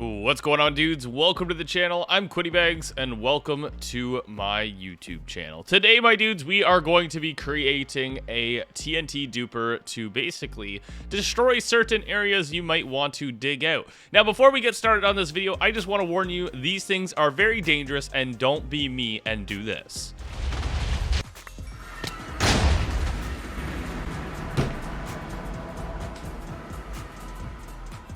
What's going on, dudes? Welcome to the channel. I'm quinnybagz and welcome to my YouTube channel. Today, my dudes, we are going to be creating a TNT duper to basically destroy certain areas you might want to dig out. Now, before we get started on this video, I just want to warn you, these things are very dangerous and don't be me and do this.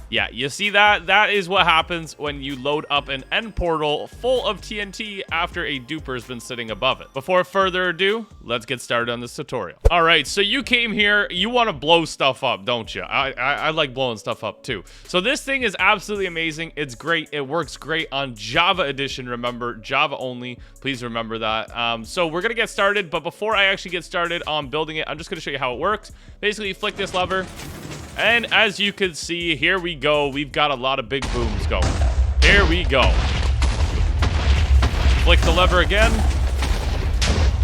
Yeah, you see that? That is what happens when you load up an end portal full of TNT after a duper's been sitting above it. Before further ado, let's get started on this tutorial. All right, so you came here, you want to blow stuff up, don't you? I like blowing stuff up too. So this thing is absolutely amazing. It's great. It works great on Java edition. Remember, Java only. Please remember that. So we're going to get started, but before I actually get started on building it, I'm just going to show you how it works. Basically, you flick this lever. And as you can see, here we go. We've got a lot of big booms going. Here we go. Flick the lever again.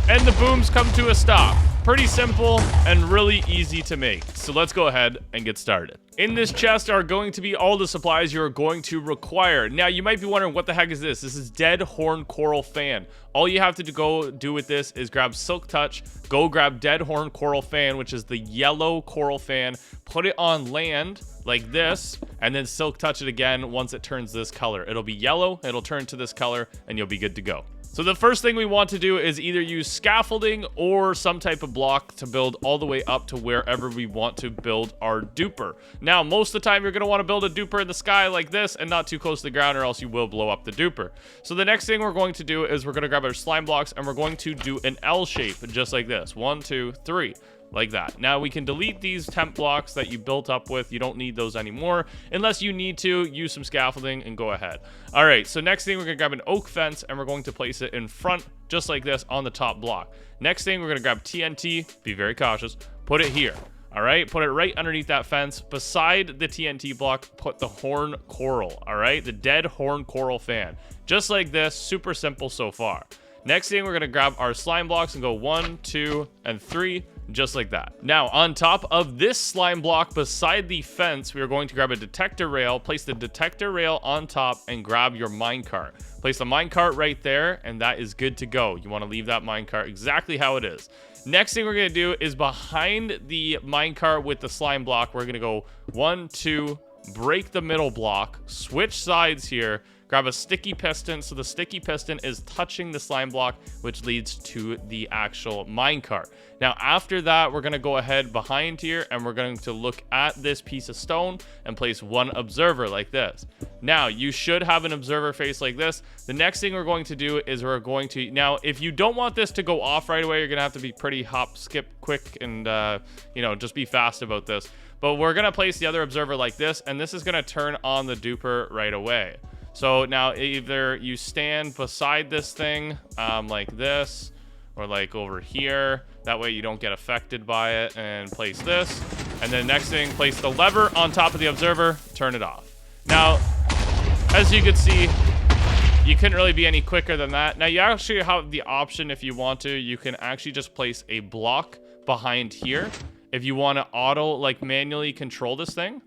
And the booms come to a stop. Pretty simple and really easy to make. So let's go ahead and get started. In this chest are going to be all the supplies you're going to require. Now, you might be wondering, what the heck is this? This is dead horn coral fan. All you have to go do with this is grab Silk Touch, go grab dead horn coral fan, which is the yellow coral fan, put it on land like this, and then Silk Touch it again once it turns this color. It'll be yellow, it'll turn to this color, and you'll be good to go. So the first thing we want to do is either use scaffolding or some type of block to build all the way up to wherever we want to build our duper. Now, most of the time, you're going to want to build a duper in the sky like this and not too close to the ground, or else you will blow up the duper. So the next thing we're going to do is we're going to grab our slime blocks and we're going to do an L shape just like this. 1, 2, 3. Like that. Now we can delete these temp blocks that you built up with. You don't need those anymore. Unless you need to, use some scaffolding and go ahead. All right, so next thing, we're gonna grab an oak fence and we're going to place it in front just like this on the top block. Next thing, we're gonna grab TNT, be very cautious, put it here. All right, put it right underneath that fence. Beside the TNT block, put the horn coral, all right? The dead horn coral fan. Just like this, super simple so far. Next thing, we're gonna grab our slime blocks and go 1, 2, and 3, just like that. Now, on top of this slime block beside the fence, we are going to grab a detector rail, place the detector rail on top, and grab your minecart. Place the minecart right there, and that is good to go. You wanna leave that minecart exactly how it is. Next thing we're gonna do is behind the minecart with the slime block, we're gonna go 1, 2, break the middle block, switch sides here, grab a sticky piston, so the sticky piston is touching the slime block, which leads to the actual minecart. Now, after that, we're going to go ahead behind here, and we're going to look at this piece of stone and place one observer like this. Now, you should have an observer face like this. The next thing we're going to do is we're going to... Now, if you don't want this to go off right away, you're going to have to be pretty hop, skip, quick, and, you know, just be fast about this. But we're going to place the other observer like this, and this is going to turn on the duper right away. So now either you stand beside this thing like this, or like over here. That way you don't get affected by it, and place this. And then next thing, place the lever on top of the observer, turn it off. Now, as you can see, you couldn't really be any quicker than that. Now you actually have the option, if you want to, you can actually just place a block behind here if you want to auto, like, manually control this thing.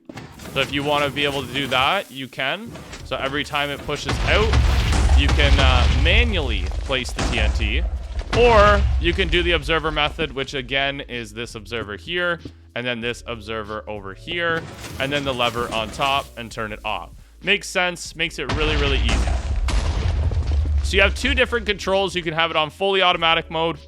So if you want to be able to do that, you can. So every time it pushes out, you can manually place the TNT. Or you can do the observer method, which again is this observer here, and then this observer over here, and then the lever on top, and turn it off. Makes sense, makes it really, really easy. So you have two different controls. You can have it on fully automatic mode,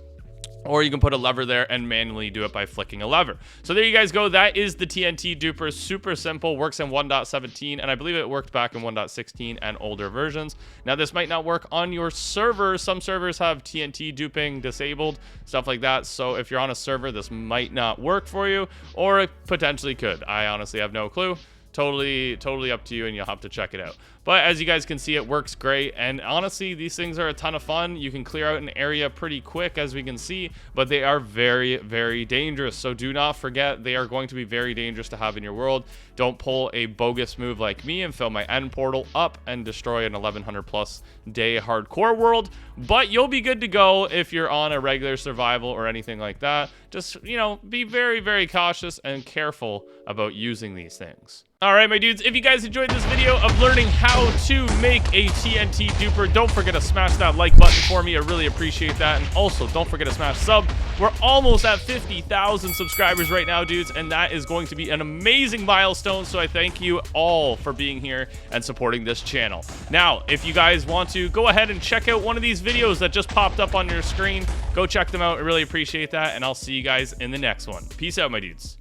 or you can put a lever there and manually do it by flicking a lever. So there you guys go. That is the TNT duper. Super simple. Works in 1.17, and I believe it worked back in 1.16 and older versions. Now, this might not work on your server. Some servers have TNT duping disabled, stuff like that. So if you're on a server, this might not work for you, or it potentially could. I honestly have no clue. Totally up to you, and you'll have to check it out. But as you guys can see, it works great, and honestly, these things are a ton of fun. You can clear out an area pretty quick, as we can see, but they are very, very dangerous. So do not forget, they are going to be very dangerous to have in your world. Don't pull a bogus move like me and fill my end portal up and destroy an 1100 plus day hardcore world, but you'll be good to go if you're on a regular survival or anything like that. just, you know, be very, very cautious and careful about using these things. All right, my dudes, if you guys enjoyed this video of learning how to make a TNT duper, don't forget to smash that like button for me. I really appreciate that. And also, don't forget to smash sub. We're almost at 50,000 subscribers right now, dudes, and that is going to be an amazing milestone. So I thank you all for being here and supporting this channel. Now, if you guys want to, go ahead and check out one of these videos that just popped up on your screen. Go check them out. I really appreciate that, and I'll see you guys in the next one. Peace out, my dudes.